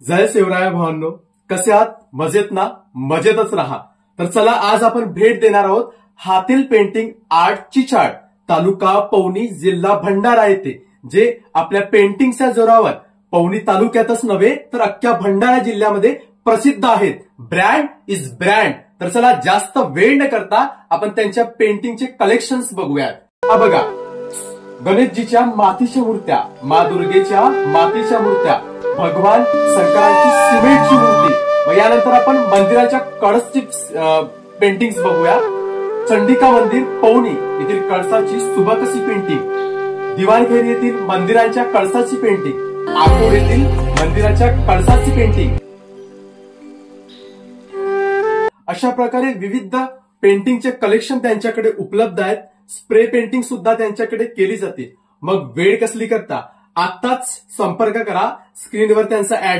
जय शिवराय भावांनो, कसे आहात? मजेत ना? मजेतच राहा. तर चला आज आपण भेट देणार आहोत हातील पेंटिंग आर्टची चाळ, तालुका पवनी, जिल्हा भंडारा येथे, जे आपल्या पेंटिंगच्या जोरावर पवनी तालुक्यातच नव्हे तर अख्ख्या भंडारा जिल्ह्यामध्ये प्रसिद्ध आहेत. Brand is brand. तर चला जास्त वेळ न करता आपण त्यांच्या पेंटिंगचे कलेक्शन्स बघूयात. हा बघा, गणेशजीच्या मातीच्या मूर्त्या, मा दुर्गेच्या मातीच्या मूर्त्या, भगवान शंकरांची सिमेंटची मूर्ती, व यानंतर आपण मंदिराच्या कळसची पेंटिंग्स बघूया. चंडिका मंदिर पवनी येथील कळसाची सुबकसी पेंटिंग, दिवाणखेरी येथील मंदिराच्या कळसाची पेंटिंग, आकोड येथील मंदिराच्या कळसाची पेंटिंग. अशा प्रकारे विविध पेंटिंगचे कलेक्शन त्यांच्याकडे उपलब्ध आहेत. स्प्रे पेंटिंग सुद्धा त्यांच्याकडे केली जाते. मग वेळ कसली करता, आत्ताच संपर्क करा. स्क्रीनवर त्यांचा ऍड